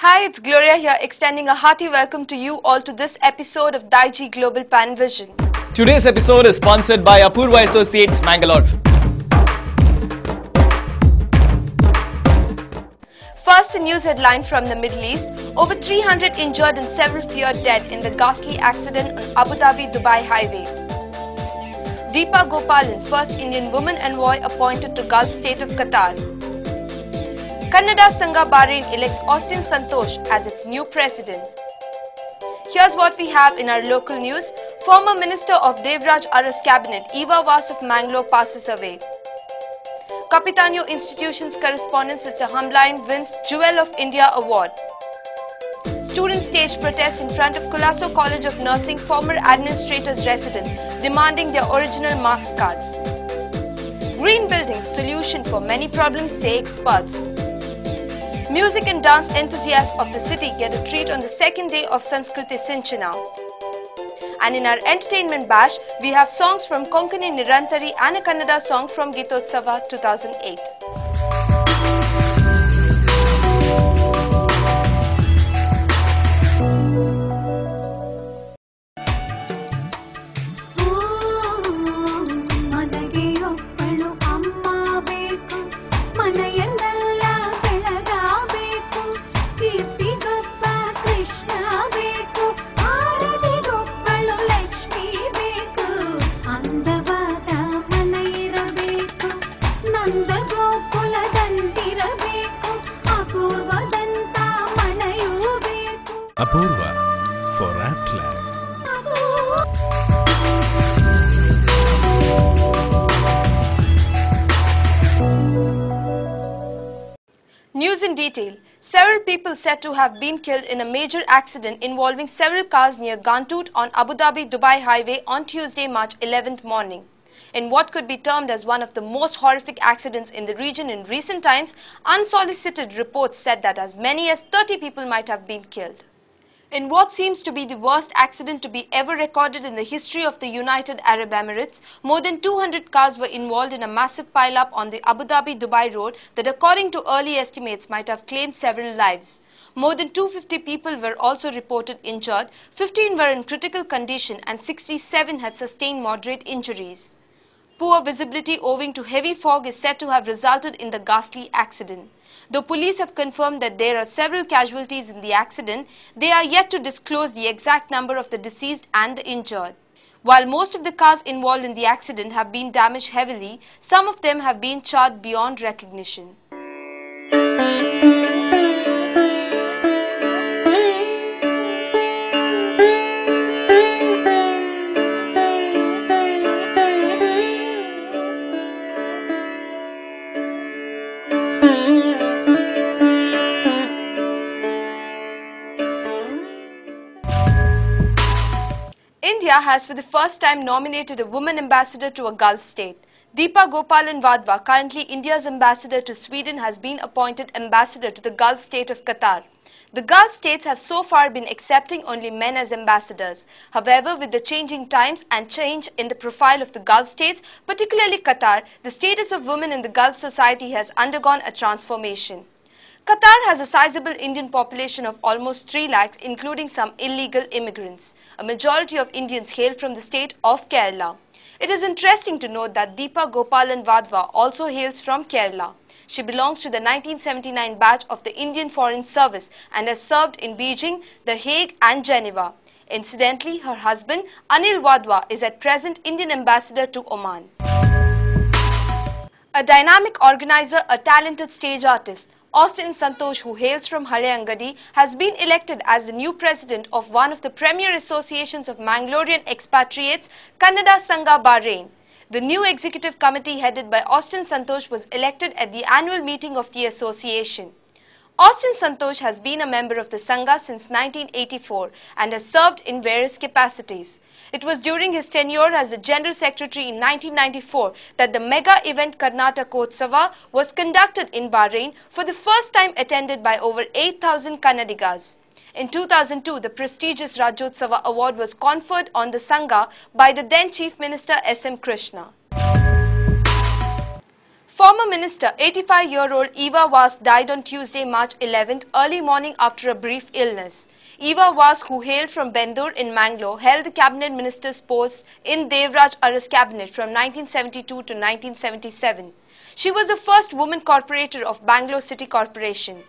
Hi, it's Gloria here, extending a hearty welcome to you all to this episode of Daiji Global Pan Vision. Today's episode is sponsored by Apurva Associates, Mangalore. First, a news headline from the Middle East. Over 300 injured and several feared dead in the ghastly accident on Abu Dhabi-Dubai highway. Deepa Gopalan, first Indian woman envoy appointed to Gulf state of Qatar. Kannada Sangha Bahrain elects Austin Santosh as its new president. Here's what we have in our local news. Former Minister of Devraj Aras Cabinet, Eva Vas of Mangalore passes away. Capitanio Institution's correspondent Sister Hamline wins Jewel of India Award. Students stage protest in front of Culasso College of Nursing former administrator's residence, demanding their original marks cards. Green building solution for many problems, say experts. Music and dance enthusiasts of the city get a treat on the second day of Sanskriti Sinchana. And in our entertainment bash, we have songs from Konkani Nirantari and a Kannada song from Geetotsava 2008. Apurva for Aptland. News in detail. Several people said to have been killed in a major accident involving several cars near Gantoot on Abu Dhabi-Dubai highway on Tuesday, March 11th morning. In what could be termed as one of the most horrific accidents in the region in recent times, unsolicited reports said that as many as 30 people might have been killed. In what seems to be the worst accident to be ever recorded in the history of the United Arab Emirates, more than 200 cars were involved in a massive pile-up on the Abu Dhabi-Dubai road that, according to early estimates, might have claimed several lives. More than 250 people were also reported injured, 15 were in critical condition and 67 had sustained moderate injuries. Poor visibility owing to heavy fog is said to have resulted in the ghastly accident. Though police have confirmed that there are several casualties in the accident, they are yet to disclose the exact number of the deceased and the injured. While most of the cars involved in the accident have been damaged heavily, some of them have been charred beyond recognition. India has for the first time nominated a woman ambassador to a Gulf state. Deepa Gopalan Vadva, currently India's ambassador to Sweden, has been appointed ambassador to the Gulf state of Qatar. The Gulf states have so far been accepting only men as ambassadors. However, with the changing times and change in the profile of the Gulf states, particularly Qatar, the status of women in the Gulf society has undergone a transformation. Qatar has a sizable Indian population of almost 3 lakhs, including some illegal immigrants. A majority of Indians hail from the state of Kerala. It is interesting to note that Deepa Gopalan Vadva also hails from Kerala. She belongs to the 1979 batch of the Indian Foreign Service and has served in Beijing, The Hague and Geneva. Incidentally, her husband Anil Vadva is at present Indian ambassador to Oman. A dynamic organizer, a talented stage artist, Austin Santosh, who hails from Haleangadi, has been elected as the new president of one of the premier associations of Mangalorean expatriates, Kannada Sangha Bahrain. The new executive committee headed by Austin Santosh was elected at the annual meeting of the association. Austin Santosh has been a member of the Sangha since 1984 and has served in various capacities. It was during his tenure as the General Secretary in 1994 that the mega event Karnataka was conducted in Bahrain, for the first time attended by over 8,000 Kannadigas. In 2002, the prestigious Rajyotsava award was conferred on the Sangha by the then Chief Minister S.M. Krishna. Former Minister 85-year-old Eva Vaz died on Tuesday, March 11th, early morning after a brief illness. Eva Vaz, who hailed from Bendur in Mangalore, held the cabinet minister's post in Devraj Aras cabinet from 1972 to 1977. She was the first woman corporator of Bangalore City Corporation.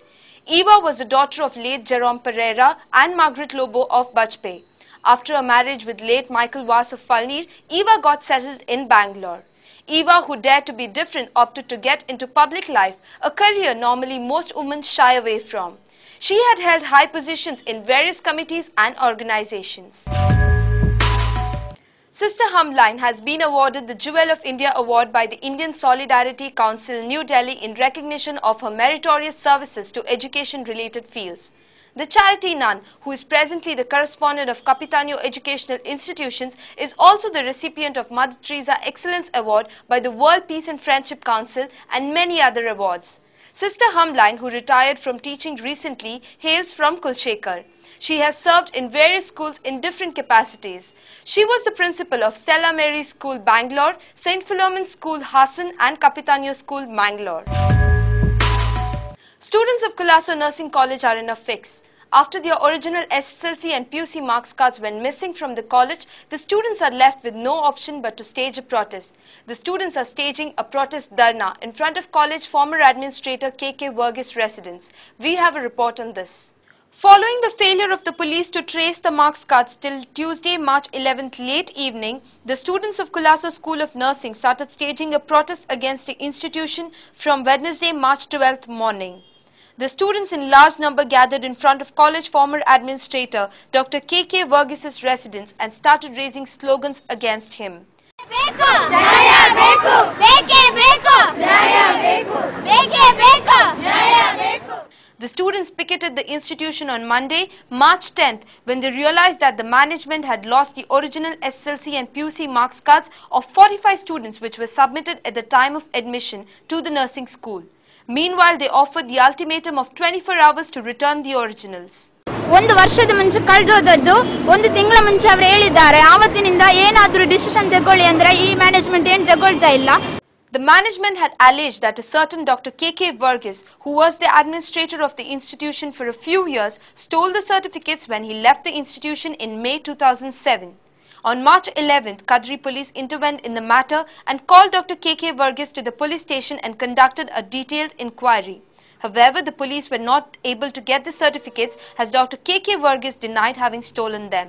Eva was the daughter of late Jerome Pereira and Margaret Lobo of Bajpayee. After a marriage with late Michael Vaz of Falnir, Eva got settled in Bangalore. Eva, who dared to be different, opted to get into public life, a career normally most women shy away from. She had held high positions in various committees and organizations. Sister Humline has been awarded the Jewel of India Award by the Indian Solidarity Council, New Delhi, in recognition of her meritorious services to education-related fields. The charity nun, who is presently the correspondent of Capitanio Educational Institutions, is also the recipient of Mother Teresa Excellence Award by the World Peace and Friendship Council and many other awards. Sister Humline, who retired from teaching recently, hails from Kulshekar. She has served in various schools in different capacities. She was the principal of Stella Maris School, Bangalore, St. Philomen's School, Hassan and Capitanio School, Mangalore. Students of Culasso Nursing College are in a fix. After their original SSLC and PUC marks cards went missing from the college, the students are left with no option but to stage a protest. The students are staging a protest dharna in front of college former administrator KK Verghese residence. We have a report on this. Following the failure of the police to trace the marks cards till Tuesday, March 11th late evening, the students of Culasso School of Nursing started staging a protest against the institution from Wednesday, March 12th morning. The students in large number gathered in front of college former administrator Dr. KK Verghese's residence and started raising slogans against him. The students picketed the institution on Monday, March 10th, when they realized that the management had lost the original SSLC and PUC marks cards of 45 students which were submitted at the time of admission to the nursing school. Meanwhile, they offered the ultimatum of 24 hours to return the originals. ಒಂದು ವರ್ಷದ ಮುಂಚೆ ಕಳೆದೋದದ್ದು ಒಂದು ತಿಂಗಳ ಮುಂಚೆ ಅವರು ಹೇಳಿದ್ದಾರೆ ಆವತ್ತಿನಿಂದ ಏನಾದರೂ decision ತಗೊಳ್ಳಿ ಅಂದ್ರೆ ಈ ಮ್ಯಾನೇಜ್ಮೆಂಟ್ ಏನು ತಗೊಳ್ತಾ ಇಲ್ಲ. The management had alleged that a certain Dr. KK Verghese, who was the administrator of the institution for a few years, stole the certificates when he left the institution in May 2007. On March 11th, Kadri police intervened in the matter and called Dr. KK Verghese to the police station and conducted a detailed inquiry. However, the police were not able to get the certificates as Dr. KK Verghese denied having stolen them.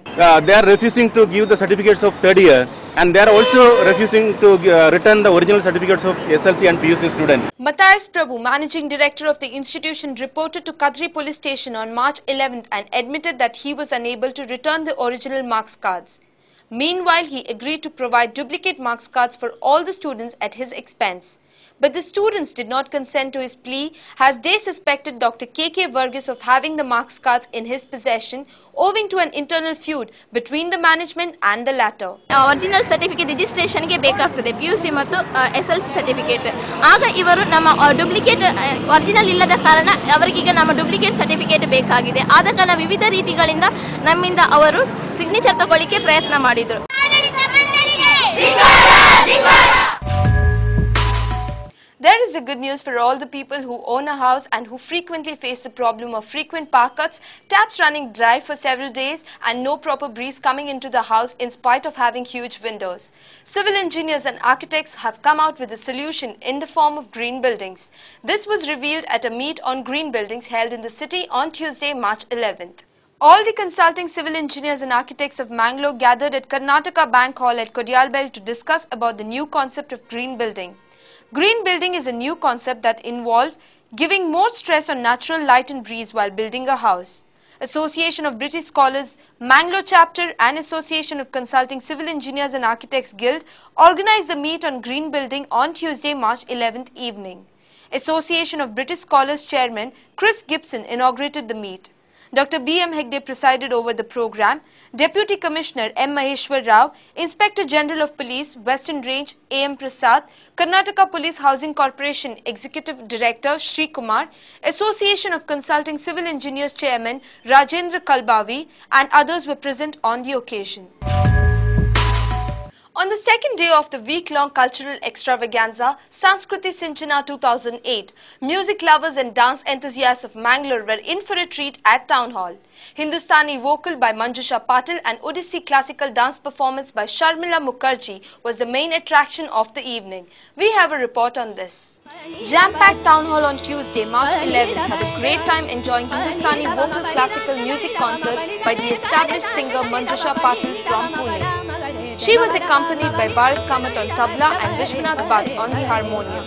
They are refusing to give the certificates of third year and they are also refusing to return the original certificates of SLC and PUC students. Matthias Prabhu, managing director of the institution, reported to Kadri police station on March 11th and admitted that he was unable to return the original marks cards. Meanwhile, he agreed to provide duplicate marks cards for all the students at his expense. But the students did not consent to his plea as they suspected Dr. KK Verghese of having the marks cards in his possession owing to an internal feud between the management and the latter. Original certificate ರಿಜಿಸ್ಟ್ರೇಷನ್ಗೆ ಬೇಕಾಗ್ತದೆ PUC ಮತ್ತು SLC certificate. ಆಗ ಇವರು ನಮ್ಮ duplicate original ಇಲ್ಲದ ಕಾರಣ ಅವರಿಗೀಗ ನಮ್ಮ duplicate certificate ಬೇಕಾಗಿದೆ. ಆದ ಕಾರಣ ವಿವಿಧ ರೀತಿಗಳಿಂದ ನಮ್ಮಿಂದ ಅವರು ಸಿಗ್ನೇಚರ್ ತಗೊಳ್ಳಿಕ್ಕೆ ಪ್ರಯತ್ನ ಮಾಡಿದರು. There is a good news for all the people who own a house and who frequently face the problem of frequent power cuts, taps running dry for several days and no proper breeze coming into the house in spite of having huge windows. Civil engineers and architects have come out with a solution in the form of green buildings. This was revealed at a meet on green buildings held in the city on Tuesday, March 11th. All the consulting civil engineers and architects of Mangalore gathered at Karnataka Bank Hall at Kodialbel to discuss about the new concept of green building. Green building is a new concept that involves giving more stress on natural light and breeze while building a house. Association of British Scholars, Mangalore Chapter and Association of Consulting Civil Engineers and Architects Guild organized the meet on green building on Tuesday, March 11th evening. Association of British Scholars Chairman Chris Gibson inaugurated the meet. Dr. B.M. Hegde presided over the program. Deputy Commissioner M. Maheshwar Rao, Inspector General of Police, Western Range A.M. Prasad, Karnataka Police Housing Corporation Executive Director Shri Kumar, Association of Consulting Civil Engineers Chairman Rajendra Kalbavi and others were present on the occasion. On the second day of the week-long cultural extravaganza, Sanskriti Sinchana 2008, music lovers and dance enthusiasts of Mangalore were in for a treat at Town Hall. Hindustani vocal by Manjusha Patil and Odissi classical dance performance by Sharmila Mukherjee was the main attraction of the evening. We have a report on this. Jam-packed Town Hall on Tuesday, March 11th had a great time enjoying Hindustani vocal classical music concert by the established singer Manjusha Patil from Pune. She was accompanied by Bharat Kamath on tabla and Vishwanath Bhatt on the harmonium.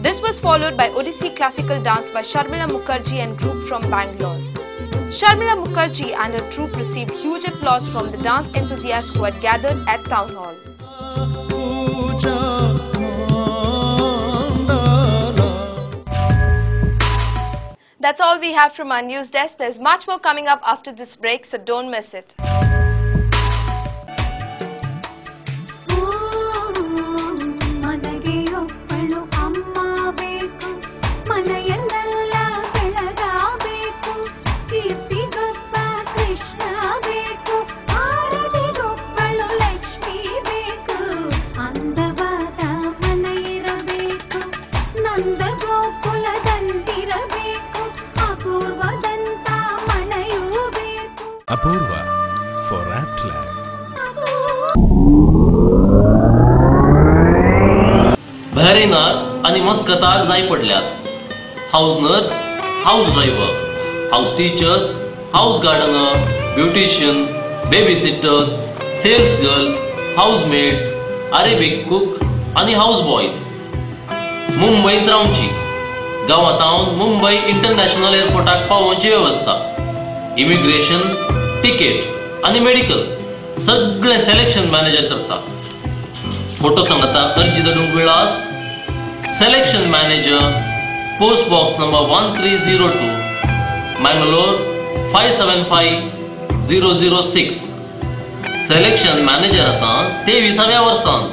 This was followed by Odissi classical dance by Sharmila Mukherjee and group from Bangalore. Sharmila Mukherjee and her troupe received huge applause from the dance enthusiasts who had gathered at Town Hall. That's all we have from our news desk. There's much more coming up after this break, so don't miss it. Apurva for APTLAB. बहरीनात आणि मस्कताक जाय पडल्यात. House nurse, house driver, house teachers, house gardener, beautician, babysitters, sales girls, house maids, Arabic cook आणि house boys मुंबईत रावची. गांवांतावन Mumbai international एअरपोर्टाक पावोवची व्यवस्था, इमिग्रेशन, टिकेट आणि मेडिकल सगळे सिलेक्शन मॅनेजर करता. फोटो सांगता अर्जी धाडूंक विळास selection manager, post box number 1302, Mangalore 575006. Selection manager आता 23व्या वर्सांत.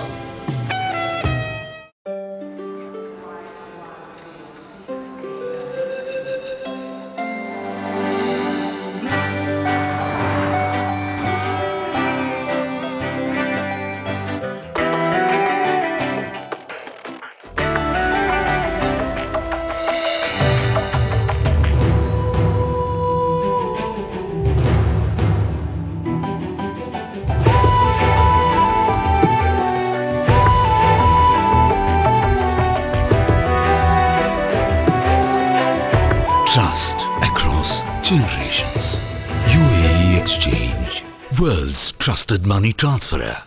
Trust across generations. UAE Exchange, world's trusted money transferer.